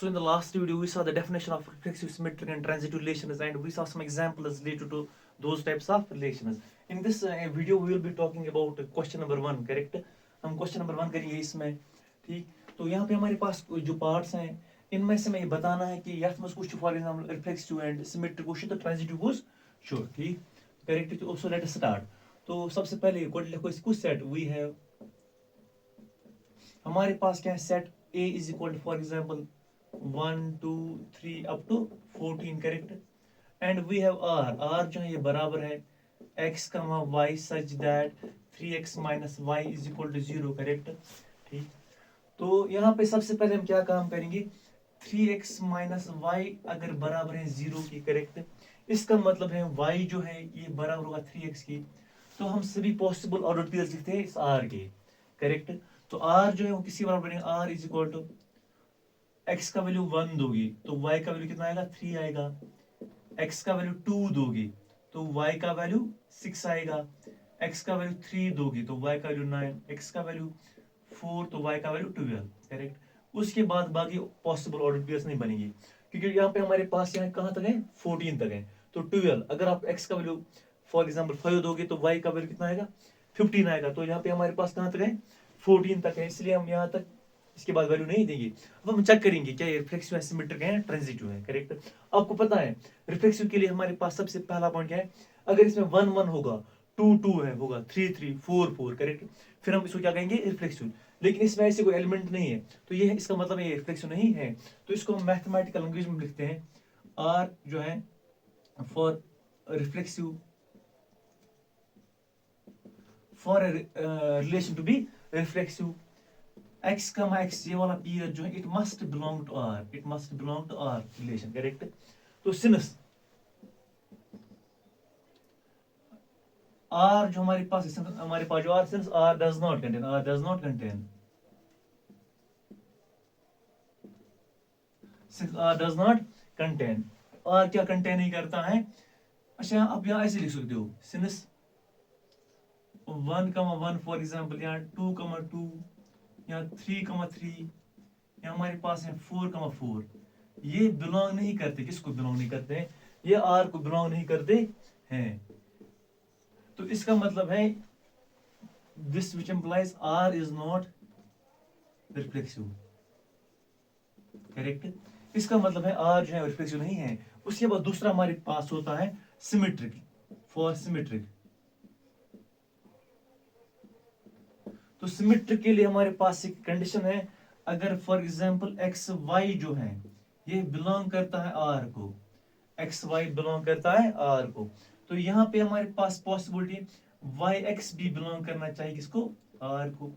So in the last video, we saw the definition of reflexive, symmetric, and transitive relations, and we saw some examples related to those types of relations. In this video, we will be talking about question number 1, correct? हम question number 1 करेंगे इसमें, ठीक। तो यहाँ पे हमारे पास जो पार्ट्स हैं, इनमें से हमें बताना है कि यथ मज कुछ for example reflexive and symmetric कुछ तो ट्रांजिटिव कुछ श्योर, ठीक, करेक्ट। तो सो लेट अस स्टार्ट। तो सबसे पहले लिखो इसको सेट वी हैव, हमारे पास क्या है set A is equal to for example 1 2 3 up to 14, correct. And we have R जो है ये बराबर है x comma y such that 3x minus y is equal to 0, correct, ठीक। तो यहाँ पे सबसे पहले हम क्या काम करेंगे, 3x माइनस वाई अगर बराबर है 0 की, करेक्ट, इसका मतलब है y जो है ये बराबर होगा 3x की। तो हम सभी पॉसिबल ऑर्डर पेयर्स लिखते हैं इस r के, करेक्ट। तो r जो है वो किसी बराबर है, r is equal to x का वैल्यू 1 दोगी तो y का वैल्यू कितना आएगा 3 आएगा, x का वैल्यू 2 दोगी तो y का वैल्यू 6 आएगा, x का वैल्यू 3 दोगी तो y का वैल्यू 9, x का वैल्यू 4 तो y का वैल्यू 12, करेक्ट। उसके बाद बाकी पॉसिबल ऑर्डर पेयर्स नहीं बनेंगे क्योंकि यहाँ पे हमारे पास यहाँ कहाँ तक है 14 तक है। तो 12 अगर आप x का वैल्यू फॉर एग्जांपल 5 दोगे तो y का वैल्यू कितना आएगा 15 आएगा। तो यहाँ पे हमारे पास कहाँ तक है 14 तक है, इसलिए हम यहाँ तक इसके बाद वैल्यू नहीं देंगे। अब हम चेक करेंगे क्या ये रिफ्लेक्सिव है, सिमेट्रिक है, ट्रांजिटिव है, करेक्ट। आपको पता है रिफ्लेक्सिव के लिए हमारे पास सबसे पहला पॉइंट क्या है, अगर इसमें 1 1 होगा 2 2 है होगा 3 3 4 4, करेक्ट, फिर हम इसको क्या कहेंगे रिफ्लेक्सिव। लेकिन इसमें ऐसे कोई एलिमेंट नहीं है तो ये इसका मतलब ये रिफ्लेक्सिव नहीं है। तो इसको हम मैथमेटिकल लैंग्वेज में लिखते हैं आर जो है for reflexive for relation to be reflexive x comma x ये वाला पीरियड जो है it must belong to r, it must belong to r relation, correct. तो सिंस r जो हमारे पास जो r सिंस r does not contain, r does not contain, since r does not contain, r क्या कंटेन नहीं करता है। अच्छा आप यहाँ ऐसे लिख सकते हो सिंस 1,1 फॉर एग्जांपल, यहाँ 2,2, यहाँ 3,3, यहाँ हमारे पास है 4,4, ये बिलोंग नहीं करते, किसको बिलोंग नहीं करते हैं, ये आर को बिलोंग नहीं करते हैं। तो इसका मतलब है this which implies R is not reflexive, correct. इसका मतलब है आर जो है रिफ्लेक्सिव नहीं है। उसके बाद दूसरा हमारे पास होता है सिमेट्रिक, फॉर सिमेट्रिक। तो सिमेट्रिक के लिए हमारे पास एक कंडीशन है, अगर फॉर एग्जांपल एक्स वाई जो है ये बिलोंग करता है आर को, एक्स वाई बिलोंग करता है आर को, तो यहाँ पे हमारे पास पॉसिबिलिटी वाई एक्स भी बिलोंग करना चाहिए किसको, आर को।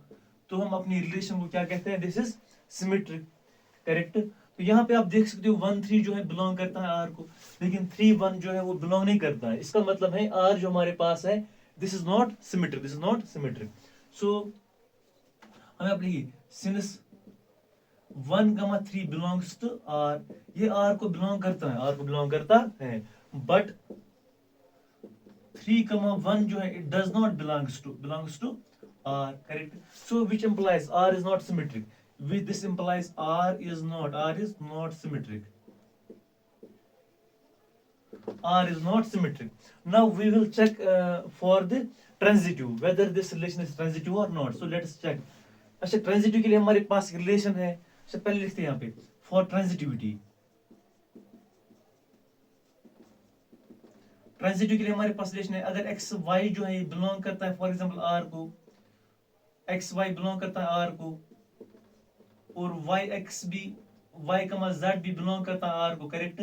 तो हम अपनी रिलेशन को क्या कहते हैं, दिस इज सिमेट्रिक, करेक्ट। तो यहाँ पे आप देख सकते हो 1 3 जो है बिलोंग करता है आर को, लेकिन 3 1 जो है वो बिलोंग नहीं करता है। इसका मतलब है आर जो हमारे पास है this is not symmetric, this is not symmetric. So हमें आप लिखिए सिंस 1,3 बिलोंग्स टू आर, ये आर को बिलोंग करता है, आर को बिलोंग करता है, बट 3,1 जो है it does not belongs to R, correct. So which implies R is not symmetric, which this implies R is not symmetric, R is not symmetric. Now we will check for the transitive whether this relation is transitive or not. So let us check. अच्छा transitive के लिए हमारे पास relation है, अच्छा पहले लिखते हैं यहाँ पे फॉर ट्रांजिटिविटी। ट्रांजिटिव के लिए हमारे पास रिलेशन है, अगर एक्स वाई जो है बिलोंग करता है फॉर एग्जांपल आर को, एक्स वाई बिलोंग करता है आर को, और वाई एक्स भी वाई कमा जेड भी बिलोंग करता है आर को, करेक्ट।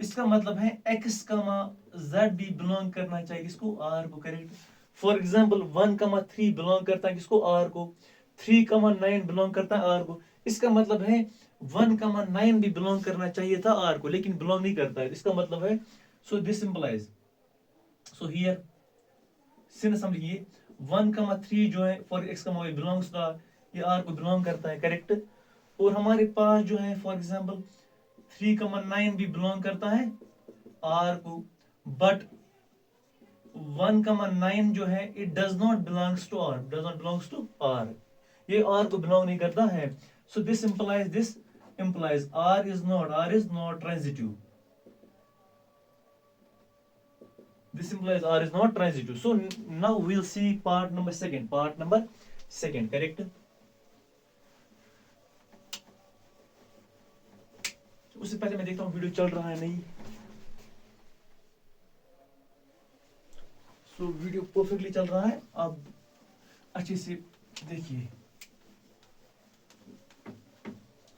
इसका मतलब है x कमा z भी बिलोंग करना चाहिए किसको, r को, करेक्ट। फॉर एग्जांपल 1,3 बिलोंग करता है किसको, r को, 3,9 बिलोंग करता है r को। इसका मतलब है 1,9 भी बिलोंग करना चाहिए था r को, लेकिन बिलोंग नहीं करता है। इसका मतलब है so this implies, so here since हम लिखिए 1,3 जो है फॉर x कमा y बिलोंग्स टू r, ये r को बिलोंग करता है, करेक्ट। और हमारे पास जो है फॉर एग्जांपल 3,9 भी बिलोंग करता है R को, बट 1,9 जो है it does not belongs to R, ये R को बिलोंग नहीं करता है। So this implies R is not transitive. This implies R is not transitive. So now we'll see part number second. Correct. उससे पहले मैं देखता हूँ वीडियो चल रहा है नहीं. सो वीडियो परफेक्टली चल रहा है, आप अच्छे से देखिए.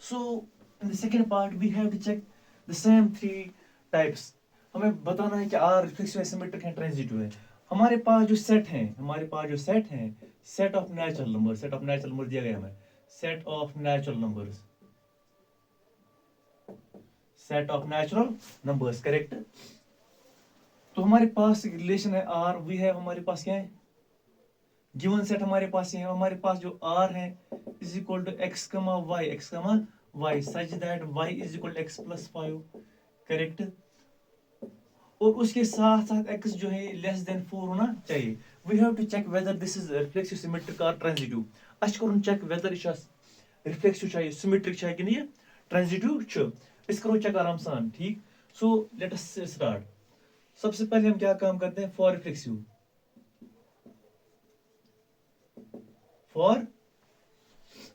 So in the second part we have to check the same three types. हमें बताना है कि R रिफ्लेक्सिव है, सिमेट्रिक है, ट्रांजिटिव है. हमारे पास जो सेट है, सेट ऑफ नेचुरल नंबर दिया गया हमें. Set of natural numbers correct. तो हमारे पास रिलेशन है R, वी है, हमारे पास क्या है, गिवन सेट हमारे पास है. हमारे पास जो R है is equal to x, y such that y is equal to x plus 5 correct. और उसके साथ साथ x जो है लेस देन 4 होना चाहिए. We have to check whether this is reflexive, symmetric और ट्रांजिटिव. अच्छ करूँ चेक वेदर यह रिफ्लेक्सिव चाहिए, सिमेट्रिक चाहिए कि नहीं, ट्रांजिटिव छ. इस करो चेक आराम सान. ठीक. So let us start. सबसे पहले हम क्या काम करते हैं, फॉर रिफ्लेक्सिव.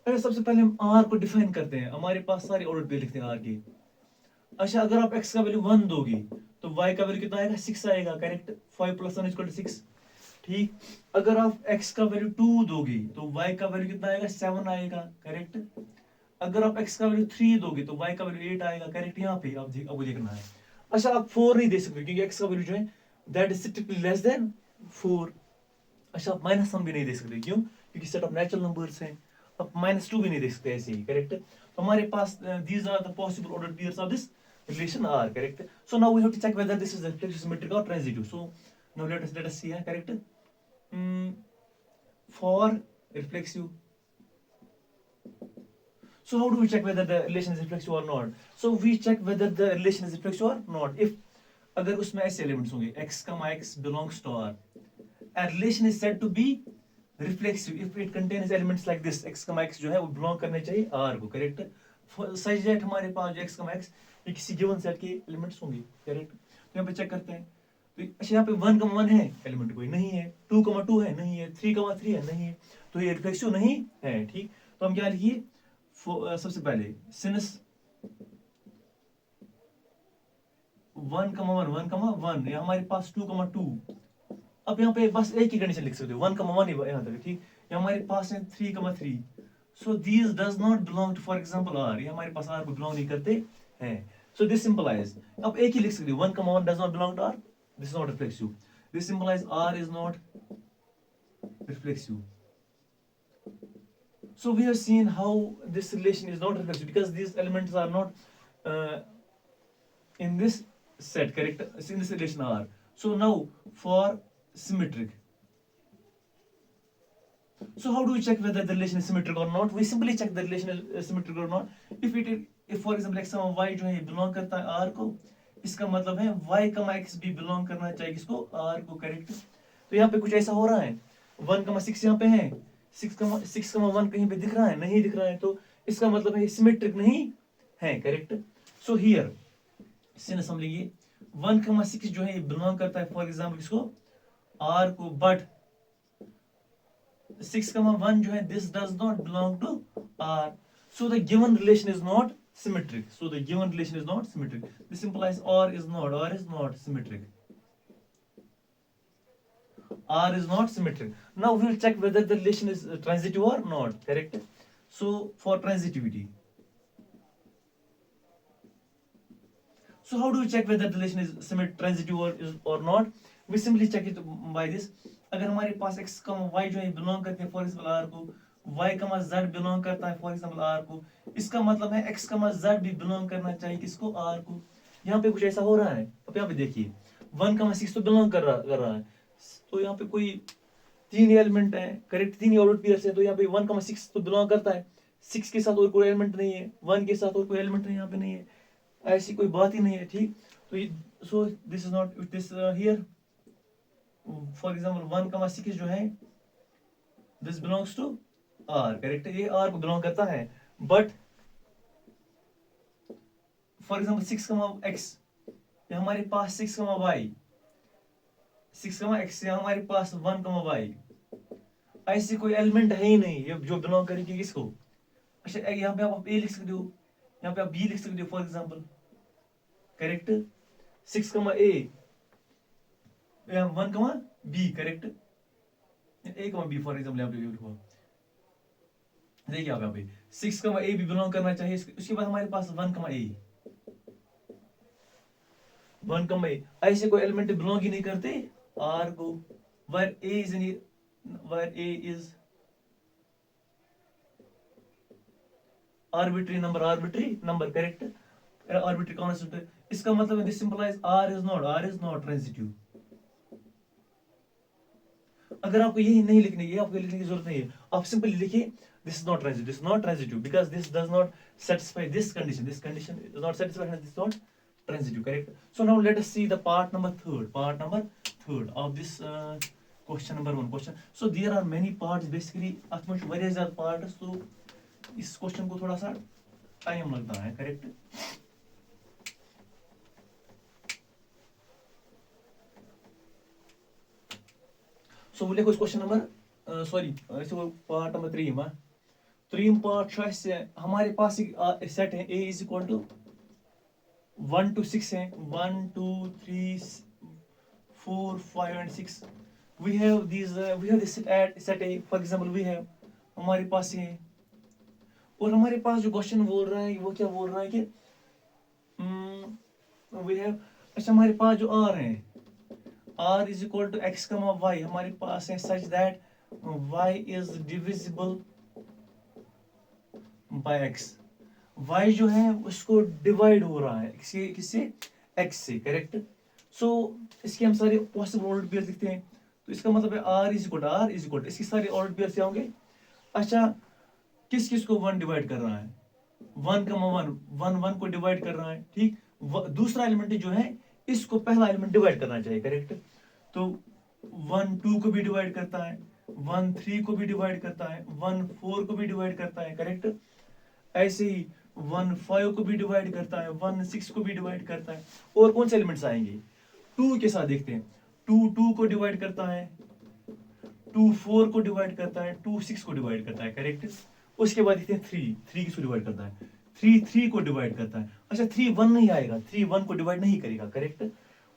सबसे पहले हम R को डिफाइन करते हैं. हमारे पास सारे ऑर्डर पे लिखते हैं R की. अच्छा, अगर आप x का वैल्यू 1 दोगी तो y का वैल्यू कितना आएगा, 6 आएगा करेक्ट. 5 + 1 = 6. ठीक. अगर आप x का वैल्यू 2 दोगी तो y का वैल्यू कितना आएगा, 7 आएगा करेक्ट. अगर आप x का वैल्यू 3 दोगी तो y का वैल्यू 8 आएगा करेक्ट. यहाँ पे आपको देखना है. अच्छा, आप 4 नहीं दे सकते क्योंकि x का वैल्यू जो है that is strictly less than 4. अच्छा, आप -1 भी नहीं दे सकते. क्यों? क्योंकि सेट ऑफ नेचुरल नंबर्स हैं. आप -2 भी नहीं दे सकते ऐसे ही करेक्ट. तो हमारे पास these are the possible order pairs of this relation R correct. So now we have to check whether this is reflexive, symmetric or transitive. So now let us see here correct. For reflexive, so how do we check whether the relation is reflexive or not? So we check whether the relation is reflexive or not if अगर उसमें ऐसे elements होंगे x, x belongs to R, a relation is said to be reflexive if it contains elements like this. x, x जो है वो belong करने चाहिए R को करेक्ट. सच दैट हमारे पास जो x, x ये किसी गिवन सेट के एलिमेंट्स होंगे करेक्ट. तो यहाँ पे चेक करते हैं. तो अच्छा, यहाँ पे 1, 1 है एलिमेंट कोई नहीं है, 2, 2 है नहीं है, 3, 3 है नहीं है, तो ये रिफ्लेक्सिव नहीं है. ठीक. तो हम क्या लिखिए, सबसे पहले सिंस 1, 1 ये हमारे पास 2, 2. अब यहाँ पे बस एक ही कंडीशन लिख सकते हो, 1, 1 यहाँ तक. ठीक. ये हमारे पास है 3, 3. So these does not belong to for example R. ये हमारे पास R को बिलोंग नहीं करते हैं. So this implies, अब एक ही लिख सकते हो, 1, 1 does not belong to R. This is not reflexive. This implies R is not reflexive. So we have seen how this relation is not reflexive because these elements are not in this set, correct? It's in this relation R. So now for symmetric. So how do we check whether the relation is symmetric or not? We simply check the relation is symmetric or not. If for example x, y जो है belong करता है R को, इसका मतलब है y, x भी belong करना चाहिए किसको, R को करेक्ट. तो यहाँ पे कुछ ऐसा हो रहा है, 1, 6 यहाँ पे है, 6, 1 कहीं पे दिख रहा है, नहीं दिख रहा है, तो इसका मतलब है सिमेट्रिक नहीं है करेक्ट. सो हियर सिंस हम लिखिए 1, 6 जो है ये बिलोंग करता है फॉर एग्जाम्पल किसको, R को, बट 6, 1 जो है this does not belong to R. So the given relation is not symmetric. This implies R is not symmetric. R is not symmetric. Now we will check whether the relation is transitive or not. Correct? So for transitivity. So how do we check whether the relation is transitive or not? We simply check it by this. अगर हमारे पास x, y जो है belong करते हैं for example R को, y, z belong करता है for example R को, इसका मतलब है x, z भी बिलोंग करना चाहिए किसको, R को. यहाँ पे कुछ ऐसा हो रहा है. अब यहाँ पे देखिए 1, 6 तो बिलोंग कर रहा है. तो यहाँ पे कोई 3 एलिमेंट है करेक्ट, 3 ऑर्डर पेयर्स है. तो यहाँ पे 1, 6 तो बिलोंग करता है, 6 के साथ और कोई एलिमेंट नहीं है, 1 के साथ और कोई एलिमेंट नहीं यहाँ पे नहीं है, ऐसी कोई बात ही नहीं है. ठीक. तो so this is not this here for example 1, 6 जो है this belongs to R correct. ये R को बिलोंग करता है, बट फॉर एग्जाम्पल 6, ये हमारे पास 6, x, या हमारे पास 1, ऐसी कोई एलिमेंट है ही नहीं ये जो बिलोंग करेगी किसको। अच्छा यहाँ पे आप a लिख सकते हो, यहाँ पे आप b लिख सकते हो for example, correct. 6, a, 1, b, correct. a, b for example यहाँ पे लिखो, देखिए आप यहाँ पे 6, a भी बिलोंग करना चाहिए। उसके बाद हमारे पास 1, a, ऐसे कोई एलिमेंट बिलोंग ही नहीं करते आर को, where a is arbitrary number, correct, arbitrary constant। इसका मतलब this सिंपलाइज r is not transitive। अगर आपको यही नहीं लिखने की, आपको लिखने की जरूरत नहीं है, आप सिंपली लिखिए this is not transitive because this does not satisfy this condition is not satisfied and this is not transitive, correct। So now let us see the part number third of this question number 1 question। So there are many parts basically, अतः में वारिया ज़्यादा parts, तो इस question को थोड़ा सा time लगता है, करेक्ट। सो वो लिखो question number sorry part number 3 part हमारे पास एक सेट है a is equal to 1 to 6 है, 1 2 3 4 5 and 6 we have this set a, for example we have, हमारे पास ये, और हमारे पास जो क्वेश्चन बोल रहा है वो क्या बोल रहा है कि we have, अच्छा हमारे पास जो r है, r is equal to x, y हमारे पास है such that y is divisible by x, y जो है उसको डिवाइड हो रहा है किससे x से, करेक्ट। सो इसके हम सारे पॉसिबल ऑर्डर पेयर लिखते हैं, तो इसका मतलब है r is equal to इसकी सारे ऑर्डर पेयर से होंगे। अच्छा किस को 1 डिवाइड कर रहा है, 1, 1 को डिवाइड कर रहा है, ठीक। दूसरा एलिमेंट जो है इसको पहला एलिमेंट डिवाइड करना चाहिए, करेक्ट। तो 1 2 को भी डिवाइड करता है, 1 3 को भी डिवाइड करता है, 1 4 को भी डिवाइड करता है, करेक्ट। ऐसे ही 1 5 को भी डिवाइड करता है, 1 6 को भी डिवाइड करता है। और कौन से एलिमेंट्स आएंगे, 2 के साथ देखते हैं, 2 को डिवाइड करता है, 2 4 को डिवाइड करता है, 2 6 को डिवाइड करता है, करेक्ट। उसके बाद देखते हैं 3 किसको डिवाइड करता है, 3 को डिवाइड करता है। अच्छा 3 1 नहीं आएगा, 3 1 को डिवाइड नहीं करेगा, करेक्ट।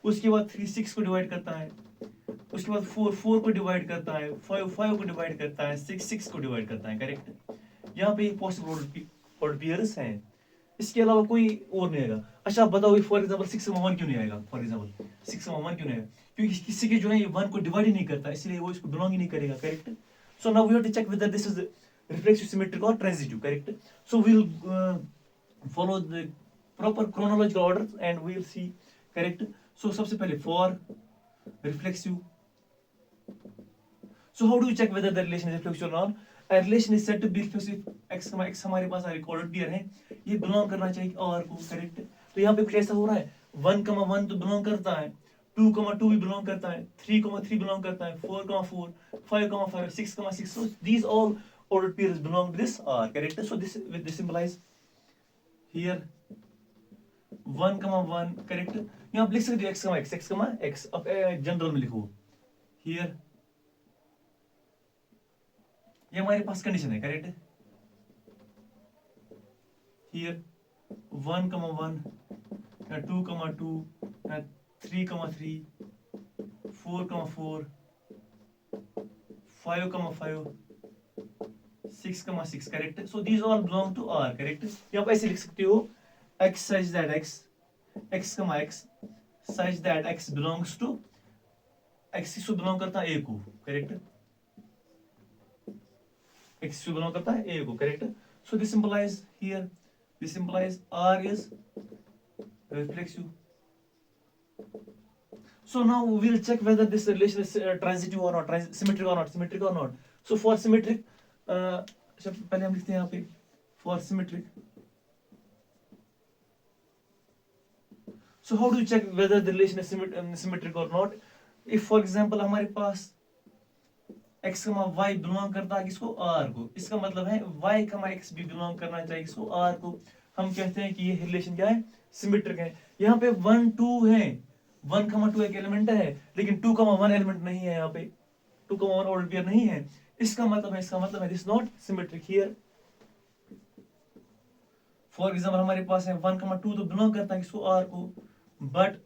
उसके बाद 3 6 को डिवाइड करता है, उसके बाद 4 को डिवाइड करता है, 5 को डिवाइड करता है, 6 को डिवाइड करता है, करेक्ट। यहाँ पे पॉसिबल ऑड पेयर्स हैं, इसके अलावा कोई और नहीं आएगा। अच्छा बताओ फॉर एग्जांपल 6 क्यों नहीं आएगा, फॉर एग्जांपल 6 क्यों नहीं आएगा, क्योंकि किसी के जो है ये 1 को डिवाइड ही नहीं करता, इसलिए वो इसको बिलोंग ही नहीं करेगा, correct. So now we have to check whether this is reflexive, symmetric or transitive, correct। So we'll follow the proper chronological order and we'll see, correct। So सबसे पहले for reflexive, so how do you check whether the relation is reflexive or not। A relation is said to be reflexive x, हमारे पास recorded pair है, ये belong करना चाहिए r को, correct। तो यहाँ पे कुछ ऐसा हो रहा है, 1, 1 तो belong करता है, 2, 2 भी belong करता है, 3, 3 belong करता है, 4, 4 5, 6, so these all ordered pairs belong to this R, correct। So this symbolize here 1, 1, correct। यहाँ आप लिख सकते हो x, अब जनरल में लिखो here, ये हमारे पास कंडीशन है, correct. here 1, 1 2, 2 3, 3 4, 4 5, 6, correct. So these all belong to R, correct. या आप ऐसे लिख सकते हो x such that x such that x belongs to x, किसको बिलोंग करता है A को, करेक्ट। x किसको बिलोंग करता है A को, correct. So this सिंपलाइज R is reflexive। So now we will check whether this relation is transitive or not, symmetric or not। So for symmetric, पहले हम लिखते हैं यहाँ पे for symmetric। So how do you check whether the relation is symmetric or not। If for example हमारे पास x, y belong करता है किसको, R को, इसका मतलब है y, x भी belong करना चाहिए किसको, R को। हम कहते हैं कि ये रिलेशन क्या है, सिमेट्रिक है। यहाँ पे 1 2 है, 1, 2 एक एलिमेंट है, लेकिन 2, 1 एलिमेंट नहीं है। यहाँ पे 2, 1 ऑर्डर पेयर नहीं है। इसका मतलब है this not symmetric here. For example हमारे पास है 1, 2 तो बिलोंग करता है किसको, आर को, बट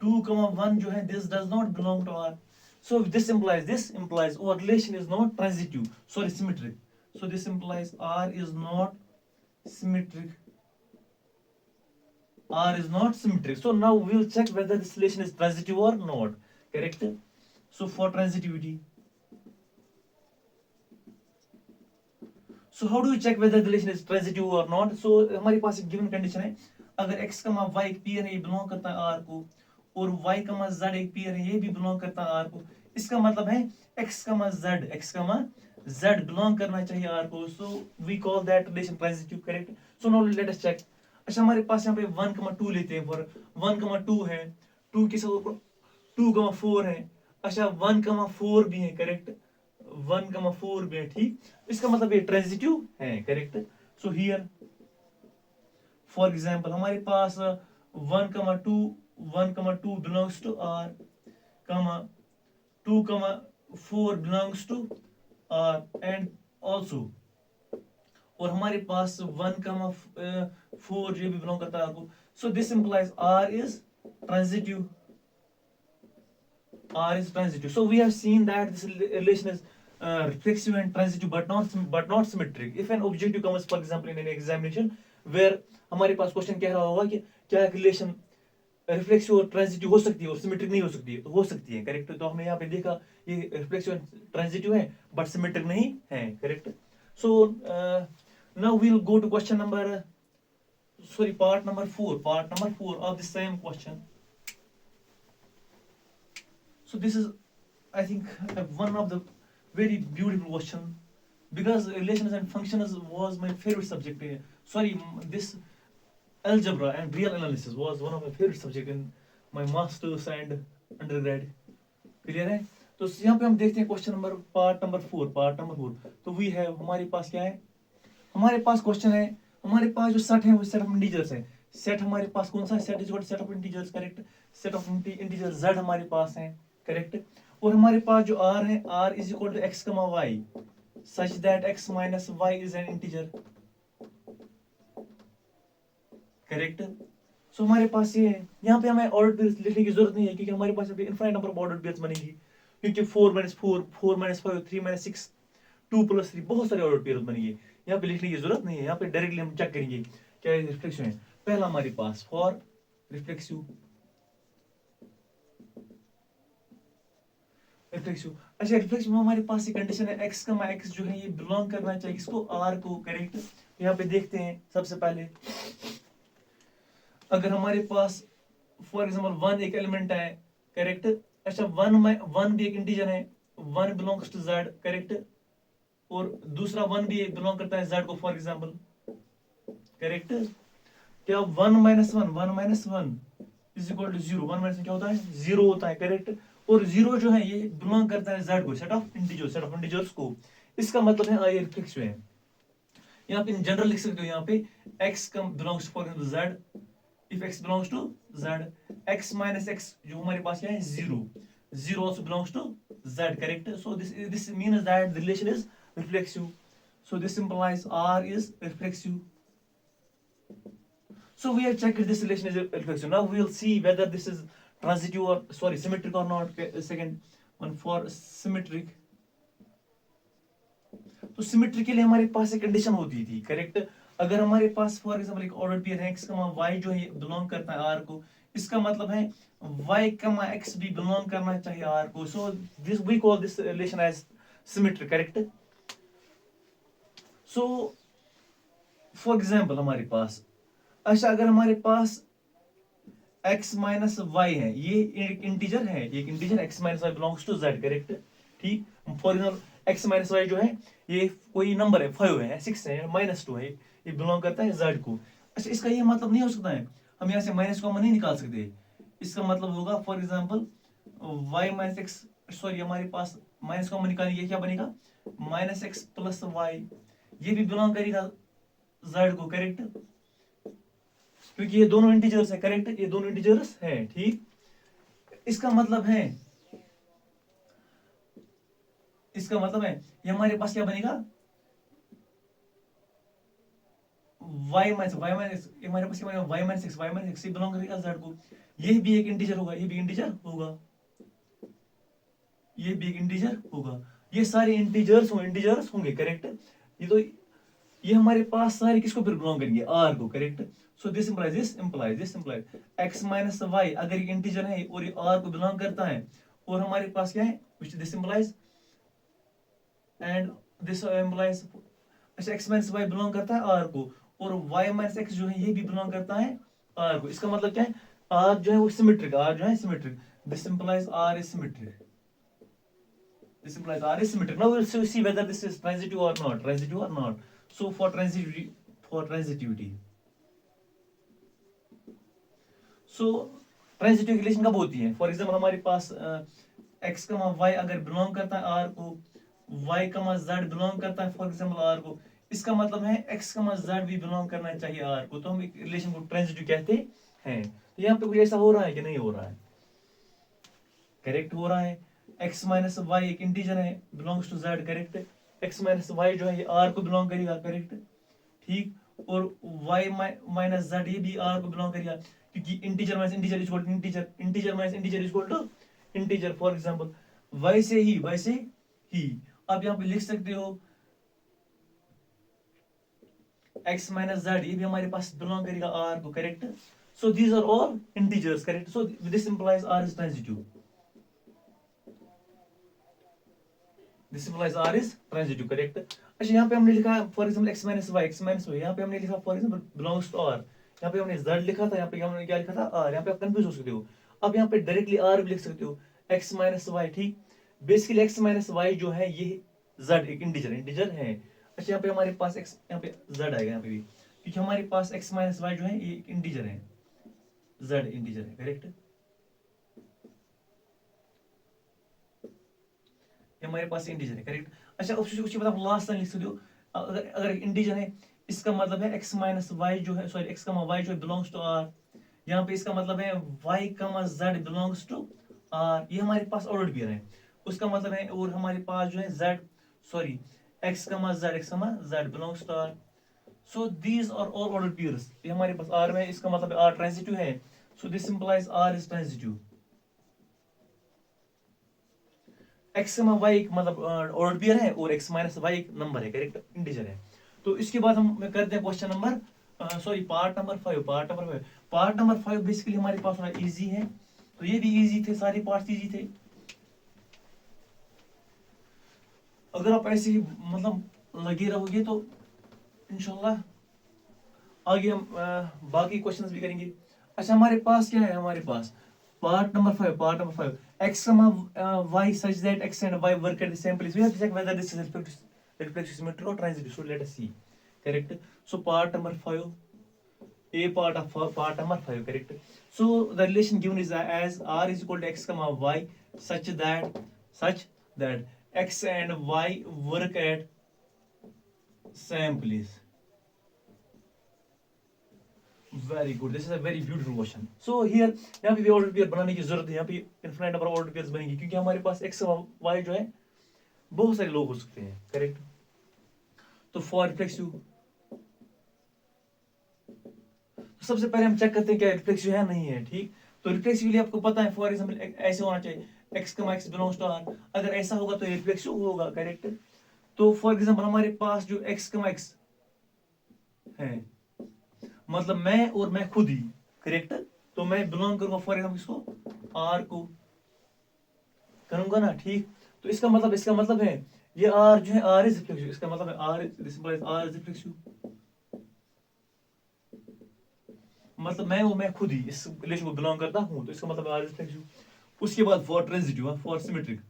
2, 1 जो है this does not belong to R. So this implies our relation is not transitive, sorry symmetric. So this implies R is not symmetric. R is not symmetric. So now we will check whether this relation is transitive or not. Correct? So for transitivity. So how do we check whether the relation is transitive or not? So हमारे पास एक given condition है, अगर x, y एक pair है, ये belong करता है R को, और y, z एक पेयर है, ये भी बिलोंग करता है R को। इसका मतलब है x, z बिलोंग करना चाहिए R को। So we call that relation transitive, correct? So now let us check. अच्छा हमारे पास यहाँ पे 1, 2 लेते हैं, for 1, 2 है, 2 के साथ 2, 4 है, अच्छा 1, 4 भी है, करेक्ट, 1, 4 भी है, ठीक। इसका मतलब ये ट्रांजिटिव है, correct. So here for example हमारे पास 1, 2 belongs to R, 2, 4 belongs to R and also, और हमारे पास 1, 4 जो भी बिलोंग करता है आर को। So this implies R is transitive. R is transitive. So we have seen that this relation is reflexive and transitive, but not symmetric. If an objective comes, for example, in an examination, where हमारे पास question कह रहा होगा कि क्या relation reflexive और transitive हो सकती है और सिमेट्रिक नहीं हो सकती है, तो हो सकती है, करेक्ट। तो हमने यहाँ पे देखा ये रिफ्लेक्सिव ट्रांजिटिव है बट सिमेट्रिक नहीं है, correct. So now we will go to question number, sorry, part number 4 of the same question. So this is, I think, one of the very beautiful question, because relations and functions was my favorite subject. Sorry, this algebra and real analysis was one of my favorite subject in my masters and undergrad. Clear है? तो यहाँ पे हम देखते हैं question number part number 4। तो we है हमारे पास क्या है, हमारे पास क्वेश्चन है, हमारे पास जो सेट है वो सेट ऑफ इंटीजर्स है। सेट हमारे पास कौन सा है, set is equal to set of integers, correct. Set of integers z हमारे पास है, करेक्ट। और हमारे पास जो r है, r is equal to x, y such that x minus y is an integer, correct. So हमारे पास ये है, यहाँ पे हमें ऑर्डर पेयर्स लिखने की जरूरत नहीं है, क्योंकि हमारे पास अभी infinite number of order pairs बनेगी, क्योंकि 4 - 4, 4 - 5, 3 - 6, 2 + 3, बहुत सारे ऑर्डर पेयर्स बनेंगे। यहाँ पे लिखने की जरूरत नहीं है, यहाँ पे डायरेक्टली हम चेक करेंगे क्या रिफ्लेक्शन है। पहला हमारे पास फॉर रिफ्लेक्सिव, अच्छा रिफ्लेक्सिव में हमारे पास ये कंडीशन है x, x जो है ये बिलोंग करना चाहिए इसको r को, करेक्ट। यहाँ पे देखते हैं सबसे पहले, अगर हमारे पास फॉर एग्जांपल 1 एक एलिमेंट है, करेक्ट। अच्छा 1 भी एक इंटीजर है, 1 बिलोंग्स टू z, करेक्ट, और दूसरा 1 भी बिलोंग करता है z को, फॉर एग्जांपल, करेक्ट। क्या 1 - 1 इज इक्वल टू 0, 1 - 1 क्या होता है, 0 होता है, करेक्ट। और 0 जो है ये बिलोंग करता है z को, सेट ऑफ इंटीजर्स को। इसका मतलब है ये रिफ्लेक्सिव है। यहाँ पे इन जनरल लिख सकते हो, यहाँ पे x belongs for example z, if x belongs to z, x minus x जो हमारे पास क्या है, 0 also belongs to z, correct. So this means that the relation is reflexive. So this implies r is reflexive. So we have checked this relation is reflexive. Now we will see whether this is transitive or, sorry, symmetric or not. Second one for symmetric. तो symmetry के लिए हमारे पास एक condition होती थी, correct. अगर हमारे पास फॉर एग्जांपल एक ऑर्डर पेयर है x, y जो है बिलोंग करता है r को, इसका मतलब है y, x भी बिलोंग करना चाहिए r को। So this we call this relation as symmetry, correct. So for example हमारे पास, अच्छा अगर हमारे पास x माइनस y है, ये एक इंटीजर है, एक integer x minus y belongs to z, correct, ठीक। For example x minus y जो है ये कोई नंबर है, 5 है, 6 है, -2 है, ये बिलोंग करता है z को। अच्छा इसका ये मतलब नहीं हो सकता है, हम यहाँ से माइनस कॉमन नहीं निकाल सकते। इसका मतलब होगा for example y - x, sorry हमारे पास माइनस कॉमन निकालेंगे, क्या बनेगा, -x + y, ये भी बिलोंग करेगा z को, करेक्ट। क्योंकि ये दोनों इंटीजर्स है, करेक्ट, ये दोनों इंटीजर्स है, ठीक। इसका मतलब है ये हमारे पास क्या बनेगा, हमारे पास क्या बनेगा, y-x बिलोंग करेगा z को। ये भी एक इंटीजर होगा, ये भी इंटीजर होगा, ये भी एक इंटीजर होगा, ये सारे इंटीजर्स होंगे, करेक्ट। ये हमारे पास सारे किसको फिर बिलोंग करेंगे, r को, correct. So this implies x minus y, अगर ये इंटीजर है और ये r को बिलोंग करता है, और हमारे पास क्या है, विच this implies and this implies, अच्छा x माइनस वाई बिलोंग करता है r को, और y माइनस एक्स जो है ये भी बिलोंग करता है r को। इसका मतलब क्या है, r जो है वो सिमेट्रिक, r जो है symmetric, this implies r is symmetric, this implies r is symmetric. Now we'll see whether this is transitive or not. So for transitivity, so transitive relation कब होती है, फॉर एग्जाम्पल हमारे पास x, y अगर belong करता है r को, y, z belong करता है फॉर एग्जाम्पल r को, इसका मतलब है x, z भी बिलोंग करना चाहिए r को, तो हम एक रिलेशन को ट्रांजिटिव कहते हैं। तो यहाँ पे कुछ ऐसा हो रहा है कि नहीं हो रहा है, करेक्ट हो रहा है। x माइनस वाई एक इंटीजर है, belongs to z, correct. x minus y जो है ये r को बिलोंग करेगा, करेक्ट, ठीक। और y माइनस z ये भी r को बिलोंग करेगा, क्योंकि integer minus integer is equal to integer, integer minus integer is equal to integer. For example वैसे ही आप यहाँ पे लिख सकते हो x माइनस z, ये भी हमारे पास बिलोंग करेगा r को, correct. So these are all integers, correct. So this implies r is transitive, this implies r is transitive, correct. अच्छा यहाँ पे हमने लिखा for example x minus y, यहाँ पे हमने लिखा for example belongs to r, यहाँ पे हमने z लिखा था, यहाँ पे हमने क्या लिखा था r, यहाँ पे आप कंफ्यूज हो सकते हो। अब यहाँ पे डायरेक्टली r भी लिख सकते हो, x माइनस वाई, ठीक। बेसिकली x माइनस वाई जो है ये z एक इंटीजर है। अच्छा यहाँ पे हमारे पास x, यहाँ पे z आएगा यहाँ पे भी, क्योंकि हमारे पास x माइनस वाई जो है ये एक इंटीजर है, z इंटीजर है, करेक्ट। हमारे पास इंटीजर है, करेक्ट। अच्छा उसके बाद आप लास्ट लाइन लिख सकते हो, अगर इंटीजर है इसका मतलब है x माइनस वाई जो है, सॉरी x वाई जो है बिलोंग्स टू r, यहाँ पे इसका मतलब है y z belongs to r, ये हमारे पास ऑर्डर्ड पेयर है, उसका मतलब है। और हमारे पास जो है z, sorry x z belongs to r, so these are all ordered pairs, ये हमारे पास r में, इसका मतलब r ट्रांजिटिव है, so this implies r is transitive. x, y एक मतलब ऑर्डर पेयर है, और x माइनस वाई एक नंबर है, करेक्ट, इंटीजर है। तो इसके बाद हम करते हैं question number part number 5 basically हमारे पास थोड़ा इजी है, तो ये भी इजी थे, सारे पार्ट्स इजी थे। अगर आप ऐसे ही मतलब लगे रहोगे तो इंशाल्लाह आगे हम बाकी क्वेश्चंस भी करेंगे। अच्छा हमारे पास क्या है, हमारे पास part number 5 x, y such that x and y work at the same place. We have to check whether this is reflexive symmetry or transitive. So let us see. Correct. So part number 5, a part of part number 5. Correct. So the relation given is as r is equal to x, y such that x and y work at same place. Very good, this is a very beautiful question. So here यहाँ पे भी order pair बनाने की जरूरत है, यहाँ पे infinite number of order pairs बनेंगी, क्योंकि हमारे पास x y जो है बहुत सारे लोग हो सकते हैं, करेक्ट। तो फॉर रिफ्लेक्सिव सबसे पहले हम चेक करते हैं क्या रिफ्लेक्सिव है नहीं है, ठीक। तो रिफ्लेक्सिवली आपको पता है फॉर एग्जांपल ऐसे होना चाहिए x, x belongs to r, अगर ऐसा होगा तो ये रिफ्लेक्सिव होगा, करेक्ट। तो फॉर एग्जांपल हमारे पास जो x, x है, मतलब मैं और मैं खुद ही, करेक्ट। तो मैं बिलोंग करूंगा फॉर एग्जाम्पल इसको r को करूंगा ना, ठीक। तो इसका मतलब है ये r जो है r इज रिफ्लेक्सिव, इसका मतलब है r इज रिफ्लेक्सिव, मतलब मैं और मैं खुद ही इस रिलेशन को बिलोंग करता हूं, तो इसका मतलब r इज रिफ्लेक्सिव। उसके बाद for transitive, for symmetric,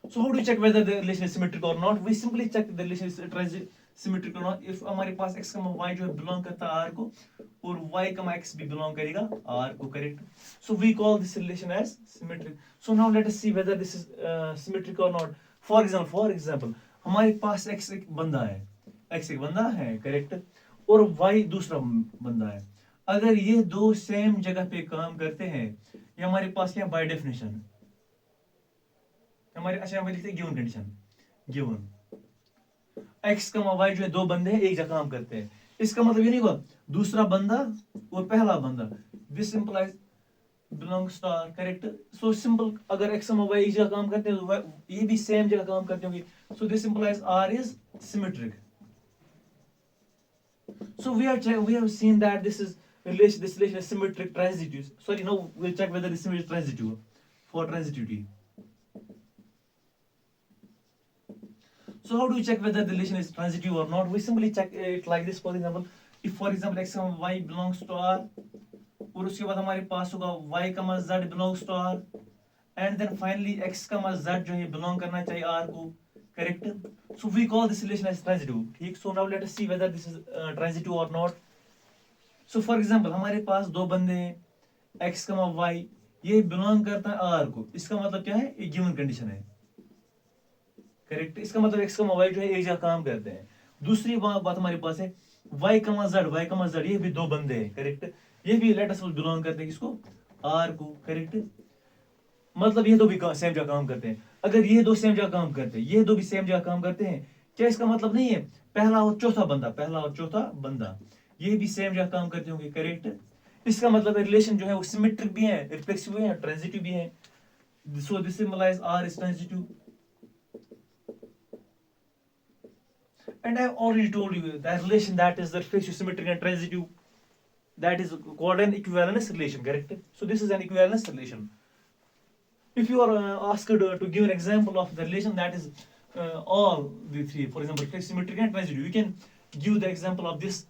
so how do you check whether the relation is symmetric or not? We simply check the relation is symmetric or not if हमारे पास x, y जो है belong करता है r को, और y, x भी belong करेगा r को, correct. so we call this relation as symmetric. so now let us see whether this is symmetric or not. for example हमारे पास x एक बंदा है, करेक्ट। और y दूसरा बंदा है। अगर ये दो सेम जगह पे काम करते हैं, ये हमारे पास क्या बाय डेफिनेशन हमारे, अच्छा हमारे लिखते given condition, given x y जो है दो बंदे हैं एक जगह काम करते हैं। इसका मतलब ये नहीं हुआ दूसरा बंदा और पहला बंदा, this implies belongs to R, correct. So simple, अगर x y एक जगह काम करते हैं तो ये भी सेम जगह काम करते होंगे, so this implies r is symmetric. So we have seen that this relation is symmetric transitive. Sorry, now we'll check whether this is transitive for transitivity. So how do we check whether the relation is transitive or not? We simply check it like this. For example, if for example x and y belongs to R, और उसके बाद हमारे पास होगा y z belongs to R, and then finally x z जो है belong करना चाहिए R को, correct? So we call this relation as transitive. ठीक? So now let us see whether this is transitive or not. So for example हमारे पास दो बंदे हैं x y, ये belong करता है R को, इसका मतलब क्या है, एक given condition है, करेक्ट। इसका मतलब x y जो है एक जगह काम करते हैं। दूसरी बात हमारे पास है y z, ये भी दो बंदे हैं, करेक्ट। ये भी लेट अस बिलोंग करते हैं किसको, R को, करेक्ट। मतलब ये दो भी सेम जगह काम करते हैं। अगर ये दो सेम जगह काम करते हैं, ये दो भी सेम जगह काम करते हैं, क्या इसका मतलब नहीं है पहला और चौथा बंदा ये भी सेम जगह काम करते होंगे, करेक्ट। इसका मतलब रिलेशन जो है वो सिमेट्रिक भी है, रिफ्लेक्सिव भी है, ट्रांजिटिव भी है। So this implies R is transitive. And I have already told you that relation that is the reflexive, symmetric, and transitive, that is called an equivalence relation, correct? So this is an equivalence relation. If you are asked to give an example of the relation that is all the three, for example, reflexive, symmetric, and transitive, you can give the example of this.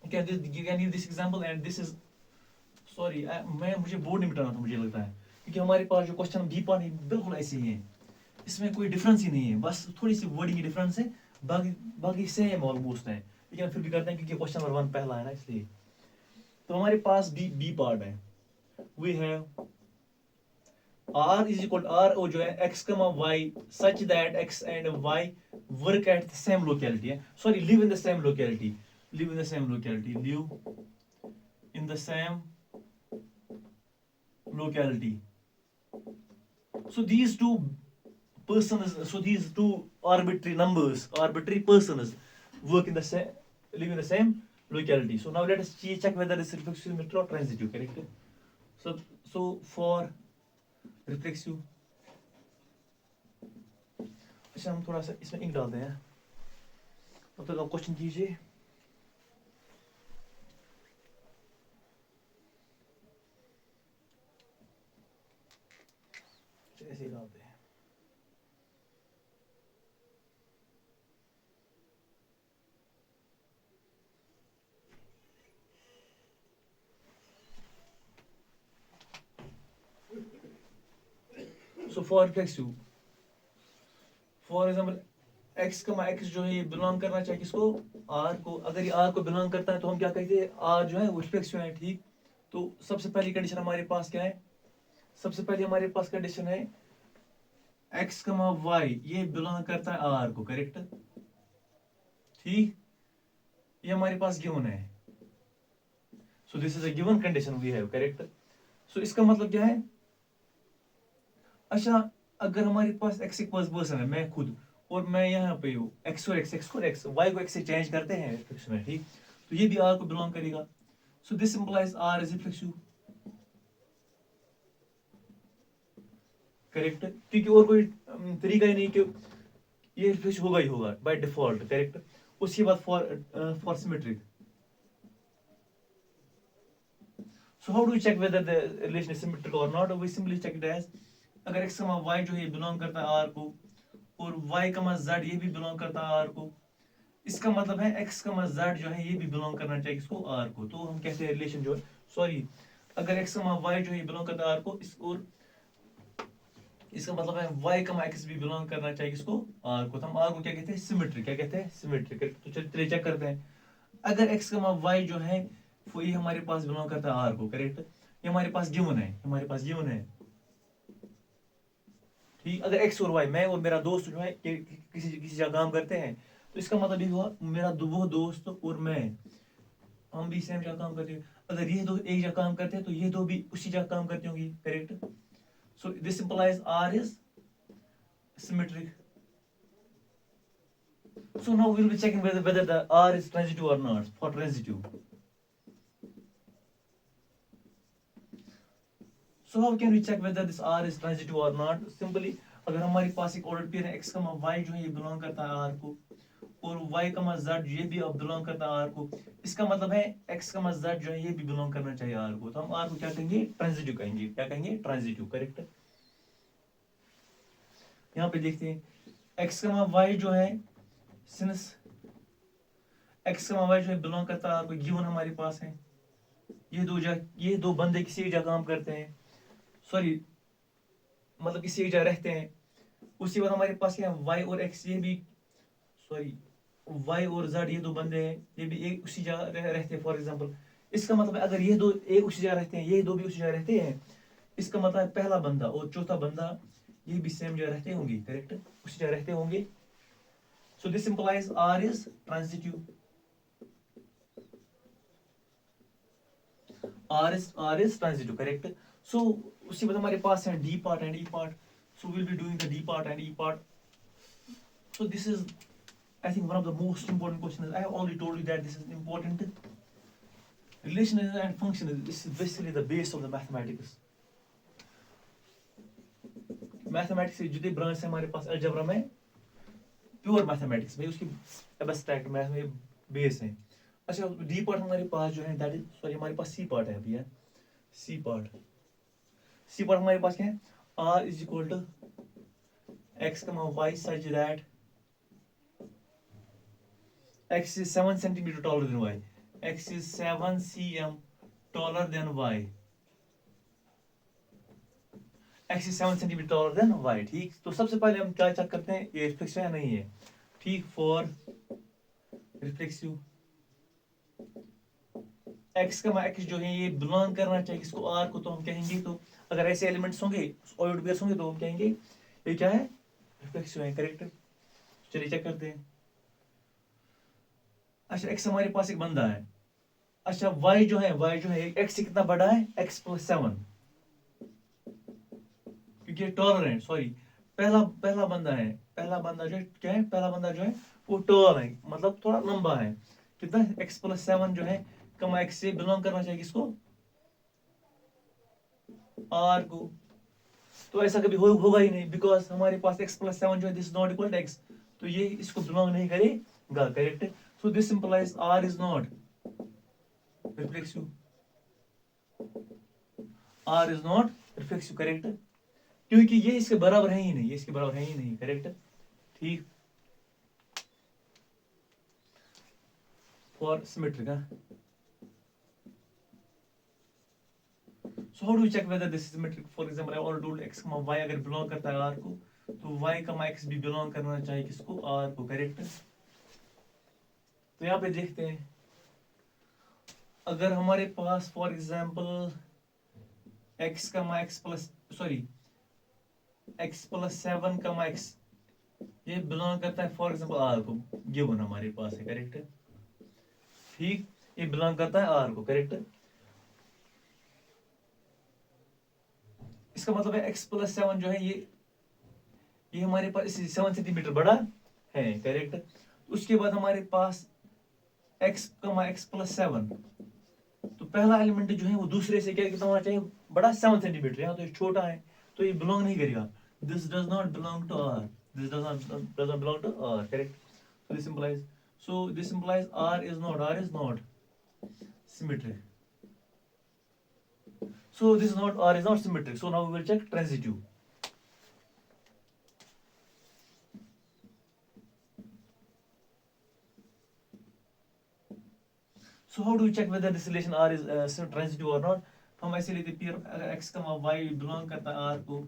You can give this example, and this is sorry, मैं मुझे board नहीं मिटाना था मुझे लगता है, क्योंकि हमारे पास जो क्वेश्चन बी पार्ट बिल्कुल ऐसे ही है, इसमें कोई डिफरेंस ही नहीं है, बस थोड़ी सी वर्डिंग की डिफरेंस है, बाकी सेम ऑलमोस्ट है, लेकिन फिर भी करते हैं क्योंकि क्वेश्चन नंबर 1 पहला है ना, इसलिए। तो हमारे पास बी पार्ट है, we have r is equal r और जो है x y such that x and y work at the same locality है, sorry live in the same locality, live in the same locality. So these two persons, so these two arbitrary persons work in the same, live in the same locality. So now let us check whether this reflexive, symmetric or transitive, correct? So for reflexive, अच्छा हम थोड़ा सा इसमें ink डालते हैं, तब तक आप क्वेश्चन कीजिए। ऐसे ही डालते हैं। So for reflexive, for example x जो है ये बिलोंग करना चाहिए किसको, r को। अगर ये r को बिलोंग करता है तो हम क्या कहते हैं, r जो है वो रिफ्लेक्सिव है, ठीक। तो सबसे पहली कंडीशन हमारे पास क्या है, सबसे पहले हमारे पास कंडीशन है x y ये बिलोंग करता है r को, करेक्ट, ठीक। ये हमारे पास गिवन है, so this is a given condition we have, correct. So इसका मतलब क्या है, अच्छा अगर हमारे पास x इक्वल्स पर्सन है, मैं खुद, और मैं यहाँ पे हूँ x और x y को x से चेंज करते हैं रिफ्लेक्शन में, ठीक। तो ये भी r को बिलोंग करेगा, so this implies r is reflexive, correct. क्योंकि और कोई तरीका ही नहीं कि ये रिफ्लेक्सिव होगा ही होगा बाय डिफॉल्ट, करेक्ट। उसके बाद for symmetric, so how do we check whether the relation is symmetrical or not? We simply check it as अगर x y जो है बिलोंग करता है r को, और y z ये भी बिलोंग करता है r को, इसका मतलब है x z जो है ये भी बिलोंग करना चाहिए इसको, r को। तो हम कहते हैं रिलेशन जो है, सॉरी अगर x y जो है बिलोंग करता है r को, इस और इसका मतलब है y x भी बिलोंग करना चाहिए इसको, r को। तो हम r को क्या कहते हैं, सिमेट्रिक, क्या कहते हैं, सिमेट्रिक। तो चलिए चेक करते हैं, अगर x y जो है वो ये हमारे पास बिलोंग करता है r को, करेक्ट, ये हमारे पास गिवन है, ठीक। अगर x और y, मैं और मेरा दोस्त जो है किसी जगह काम करते हैं, तो इसका मतलब ये हुआ मेरा वो दोस्त और मैं, हम भी सेम जगह काम करते हैं। अगर ये दो एक जगह काम करते हैं तो ये दो भी उसी जगह काम करते होंगे, correct. So this implies R is symmetric. So now we'll be checking whether the R is transitive or not. For transitive, so how can we check whether this R is transitive or not? Simply अगर हमारे पास एक order pair है x, y जो है ये belong करता है R को, और y, z ये भी अब बिलोंग करता है R को, इसका मतलब है x, z जो है ये भी बिलोंग करना चाहिए R को, तो हम R को क्या कहेंगे? ट्रांजिटिव कहेंगे. क्या कहेंगे? Transitive, correct. यहाँ पे देखते हैं x, y जो है, सिंस x, y जो है बिलोंग करता है R को, गिवन हमारे पास है, ये दो बंदे किसी एक जगह काम करते हैं, सॉरी मतलब किसी एक जगह रहते हैं. उसी बार हमारे पास क्या है? y और x ये भी, सॉरी y और z ये दो बंदे हैं, ये भी एक उसी जगह रहते हैं. फॉर एग्जांपल इसका मतलब है अगर ये दो एक उसी जगह रहते हैं, ये दो भी उसी जगह रहते हैं, इसका मतलब है पहला बंदा और चौथा बंदा ये भी सेम जगह रहते होंगे, करेक्ट, उसी जगह रहते होंगे. So this implies R is transitive. R is transitive, correct. So उसी बाद हमारे पास है D part and E part. So we'll be doing the D part and E part. So this is, I think, one of the most important questions. I have already told you that this is important. Relation and function, this is basically the base of the mathematics. Mathematics के जितने branch है हमारे पास algebra में, pure mathematics में उसकी abstract math में base है. अच्छा डी पार्ट हमारे पास जो है दैट इज, सॉरी हमारे पास सी पार्ट है अभी है. सी पार्ट हमारे पास क्या है? R is equal to x y such that x is 7 centimetre taller than y, x is 7 cm taller than y, x is 7 centimetre taller than y. ठीक, तो सबसे पहले हम क्या चेक करते हैं, ये रिफ्लेक्सिव है नहीं है. ठीक, फॉर रिफ्लेक्सिव एक्स जो है ये बिलोंग करना चाहिए इसको आर को, तो हम कहेंगे, तो अगर ऐसे एलिमेंट्स होंगे ऑर्डर पेयर्स होंगे तो हम कहेंगे ये क्या है? रिफ्लेक्सिव है, करेक्ट. चलिए चेक करते हैं. अच्छा एक्स हमारे पास एक बंदा है. अच्छा वाई जो है एक्स से कितना बड़ा है? एक्स प्लस 7, क्योंकि टॉलर है, सॉरी पहला बंदा है, पहला बंदा जो है क्या है? पहला बंदा जो है वो टॉल है, मतलब थोड़ा लंबा है. कितना? एक्स प्लस 7 जो है कमा एक्स से बिलोंग करना चाहिए किसको? आर को. तो ऐसा कभी होगा ही नहीं, बिकॉज हमारे पास एक्स प्लस 7 जो है this not equal to x, तो ये इसको बिलोंग नहीं करेगा, correct. So this implies R is not reflexive. R is not reflexive, correct, क्योंकि ये इसके बराबर है ही नहीं, ये इसके बराबर है ही नहीं, करेक्ट. ठीक, for symmetric. So how do we check whether this is symmetric? For example, I already told x, y अगर बिलोंग करता है r को, तो y, x भी बिलोंग करना चाहिए किसको? r को, करेक्ट. तो यहाँ पे देखते हैं अगर हमारे पास for example x, x plus, sorry x plus 7, x ये बिलोंग करता है फॉर एग्जाम्पल r को, गिवन हमारे पास है, करेक्ट. ठीक, ये बिलोंग करता है r को, करेक्ट. इसका मतलब है x प्लस 7 जो है ये हमारे पास 7 सेंटीमीटर बड़ा है, करेक्ट. उसके बाद हमारे पास x, x प्लस 7, तो पहला एलिमेंट जो है वो दूसरे से क्या कितना होना चाहिए? बड़ा, 7 सेंटीमीटर. यहाँ तो छोटा है तो ये बिलोंग नहीं करेगा. This does not belong to R, this does not belong to R, correct. So this implies R is not symmetric. So this is not, R is not symmetric. So now we will check transitive. So how do we check whether this relation R is transitive or not? हम ऐसे लेते हैं अगर x, y belong करता है R को,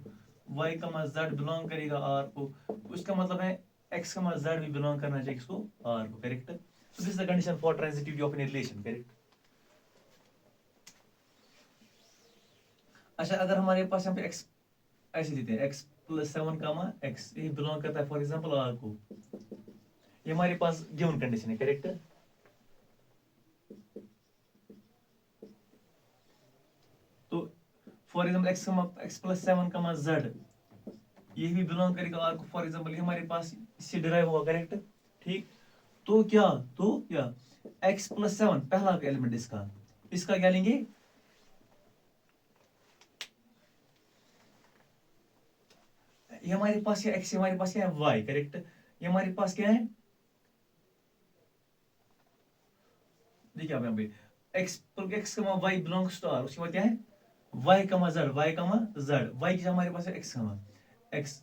y, z belong करेगा R को, उसका मतलब है x, z भी बिलोंग करना चाहिए इसको? R को, correct. So this is the condition for transitivity of any relation, correct. अच्छा अगर हमारे पास यहाँ पे x ऐसे देते हैं x प्लस 7, x ये बिलोंग करता है फॉर एग्जाम्पल r को, ये हमारे पास गिवन कंडीशन है, करेक्ट। तो फॉर एग्जाम्पल एक्स प्लस 7 कमा जेड, ये भी बिलोंग करेगा आर को। फॉर एग्जाम्पल ये हमारे पास इससे डिराइव होगा, करेक्ट, ठीक। तो क्या एक्स प्लस 7 पहला एलिमेंट इसका क्या लेंगे, ये हमारे पास क्या एक्स, हमारे पास क्या है वाई, करेक्ट। ये हमारे पास क्या है, देखिए आप यहाँ पे एक्स कमा वाई बिलोंग्स टू आर, उसके बाद क्या है वाई कमा जेड, वाई की हमारे पास है x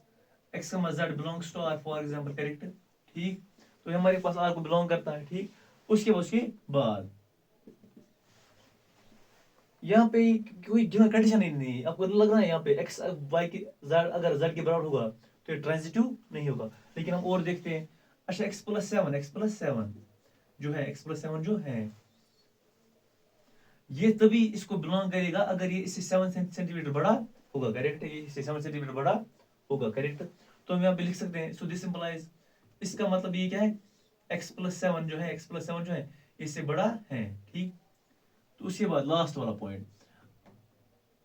x comma z belongs to R for example, correct, ठीक। तो ये हमारे पास आर को बिलोंग करता है, ठीक। उसके बाद यहाँ पे कोई गिवन कंडीशन ही नहीं है। आपको लग रहा है यहाँ पे एक्स वाई की जेड अगर जेड के बराबर होगा तो ये ट्रांजिटिव नहीं होगा। लेकिन हम और देखते हैं, अच्छा एक्स प्लस सेवन जो है, ये तभी इसको बिलोंग करेगा अगर ये इससे 7 सेंटीमीटर बड़ा होगा, करेक्ट। ये इससे 7 सेंटीमीटर बड़ा होगा, करेक्ट। तो हम यहाँ पे लिख सकते हैं, सो दिस इंप्लाइज, इसका मतलब ये क्या है, एक्स प्लस सेवन जो है इससे बड़ा है, ठीक। तो उसके बाद लास्ट वाला पॉइंट,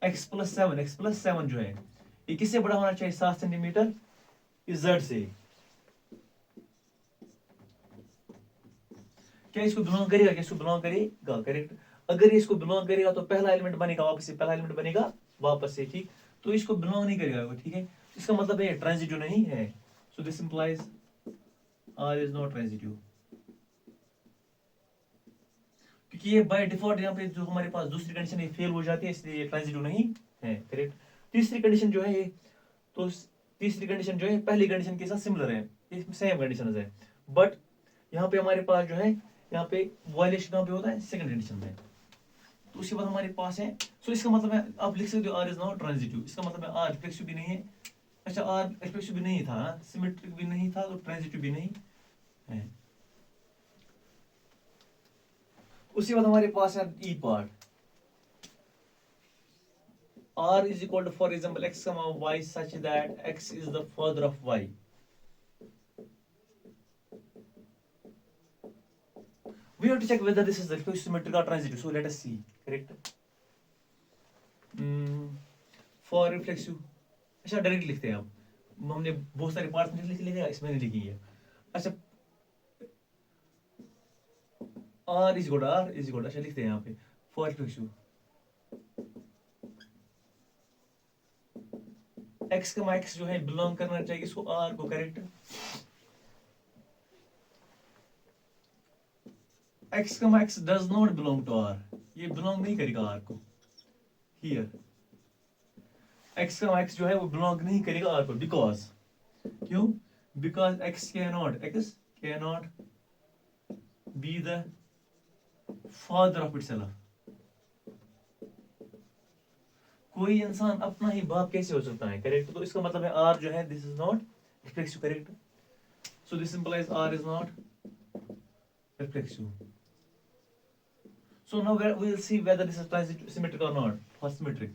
एक्स प्लस सेवन जो है ये किससे बड़ा होना चाहिए, 7 सेंटीमीटर इस जेड से। क्या इसको बिलोंग करेगा, करेक्ट। अगर ये इसको बिलोंग करेगा तो पहला एलिमेंट बनेगा वापस से, ठीक। तो इसको बिलोंग नहीं करेगा, ठीक है। इसका मतलब है ट्रांजिटिव नहीं है। So this implies R is not transitive, क्योंकि ये बाय डिफॉल्ट यहाँ पे जो हमारे पास दूसरी कंडीशन है फेल हो जाती है, इसलिए ये ट्रांजिटिव नहीं है, करेक्ट। तीसरी कंडीशन जो है ये, तो तीसरी कंडीशन जो है पहली कंडीशन के साथ सिमिलर है, ये सेम कंडीशन है, बट यहाँ पे हमारे पास जो है, यहाँ पे वायलेशन कहाँ पे होता है, सेकंड कंडीशन में। तो उसके बाद हमारे पास है, सो इसका मतलब है आप लिख सकते हो आर इज नॉट ट्रांजिटिव, इसका मतलब है आर रिफ्लेक्सिव भी नहीं है। अच्छा आर रिफ्लेक्सिव भी नहीं था, सिमेट्रिक भी नहीं था, तो ट्रांजिटिव भी नहीं है। उसके बाद हमारे पास है ई part, r is equal to, for example, x comma y such that x is the father of y. We have to check whether this is the symmetric or transitive. So let us see. Correct. For reflexive, अच्छा direct लिखते हैं आप, हमने बहुत सारे parts में लिख लिखे, इसमें नहीं लिखी है। अच्छा r is equal, अच्छा लिखते हैं यहाँ पे for reflexive x का x जो है बिलोंग करना चाहिए इसको r को, करेक्ट। x का x does not belong to r, ये बिलोंग नहीं करेगा r को। हियर x का x जो है वो बिलोंग नहीं करेगा r को, बिकॉज क्यों, because x cannot be the father of itself. कोई इंसान अपना ही बाप कैसे हो सकता है, करेक्ट। तो इसका मतलब है r जो है this is not reflexive, correct. So this implies r is not reflexive. So now we will see whether this is transitive, symmetric or not. For symmetric,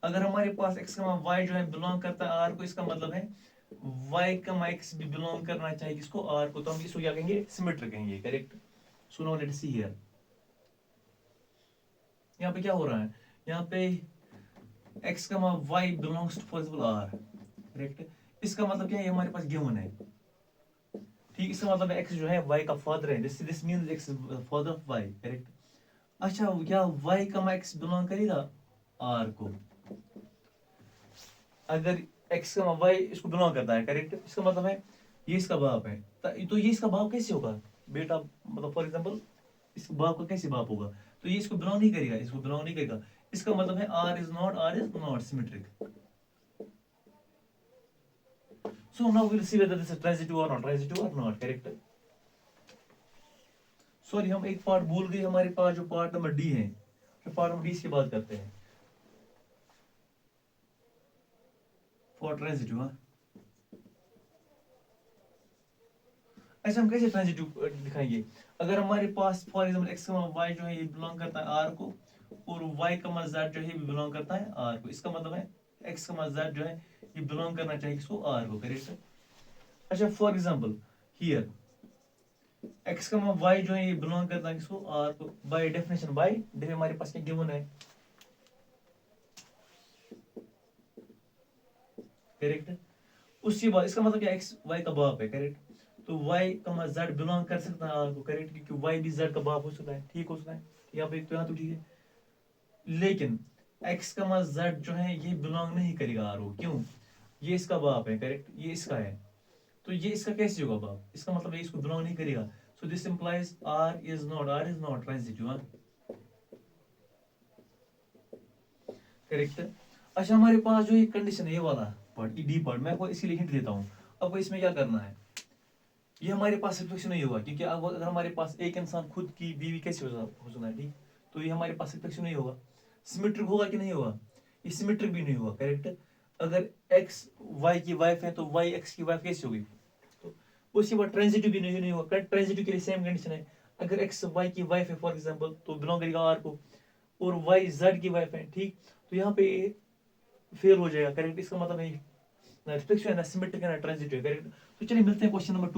अगर हमारे पास x y जो है बिलोंग करता है r को, इसका मतलब है y x भी बिलोंग करना चाहिए किसको, r को। तो हम इसको क्या कहेंगे, सिमेट्रिक कहेंगे, correct. So now let's see here, यहाँ पे क्या हो रहा है, यहाँ पे x y belongs to for example r, correct. इसका मतलब क्या है, हमारे पास गिवन है, ठीक। इसका मतलब x जो है y का फादर है, this means x father of y, correct. अच्छा क्या y x बिलोंग करेगा r को, अगर x y इसको बिलोंग करता है, करेक्ट। इसका मतलब है ये इसका बाप है, तो ये इसका बाप कैसे होगा बेटा, मतलब फॉर एग्जांपल इस बाप का कैसे बाप होगा, तो ये इसको बिलोंग नहीं करेगा, इसका मतलब है r is not symmetric. So now we'll see whether this is transitive or not, correct। Sorry हम एक पार्ट भूल गए, हमारे पास जो पार्ट नंबर डी है, तो पार्ट नंबर डी इसके बाद करते हैं फॉर ट्रांजिटिव। ऐसा हम कैसे ट्रांजिटिव दिखाएंगे, अगर हमारे पास फॉर एग्जांपल x y जो है ये बिलोंग करता है r को, और y z जो है ये बिलोंग करता है r को, इसका मतलब है x z जो है ये बिलोंग करना चाहिए इसको r को, करेक्ट। अच्छा फॉर एग्जाम्पल हियर एक्स का वाई जो है ये बिलोंग करता है किसको आर को बाय डेफिनेशन बाय डेफिनेशन हमारे पास क्या गिवन है करेक्ट उसके बाद इसका मतलब क्या एक्स वाई का बाप है करेक्ट तो वाई का जेड बिलोंग कर सकता है आर को करेक्ट क्योंकि वाई भी जेड का बाप हो सकता है ठीक हो सकता है यहाँ पे तो यहाँ तो ठीक है लेकिन एक्स का जेड जो है ये बिलोंग नहीं करेगा आर को क्यों ये इसका बाप है करेक्ट ये इसका है तो ये इसका कैसे होगा बाप इसका मतलब ये इसको बिलोंग नहीं करेगा so this implies R is not transitive correct अच्छा हमारे पास जो ये कंडीशन है ये वाला पार्ट डी पार्ट मैं आपको इसीलिए हिंट देता हूँ आपको इसमें क्या करना है ये हमारे पास रिफ्लेक्शन नहीं होगा क्योंकि अब अगर हमारे पास एक इंसान खुद की बीवी कैसे हो सकता है ठीक तो ये हमारे पास रिफ्लेक्शन नहीं होगा सिमेट्रिक होगा कि नहीं होगा ये सिमेट्रिक भी नहीं होगा करेक्ट अगर एक्स वाई की वाइफ है तो वाई एक्स की वाइफ कैसे होगी तो उसके बाद ट्रांजिटिव भी नहीं होगा ट्रांजिटिव के लिए सेम कंडीशन है अगर एक्स वाई की वाइफ है फॉर एग्जाम्पल तो बिलोंग करेगा आर को और वाई जेड की वाइफ है ठीक तो यहाँ पे फेल हो जाएगा करेक्ट इसका मतलब नहीं रिफ्लेक्शन है ना सिमेट्रिक है ना ट्रांजिटिव करेक्ट तो चलिए मिलते हैं क्वेश्चन नंबर 2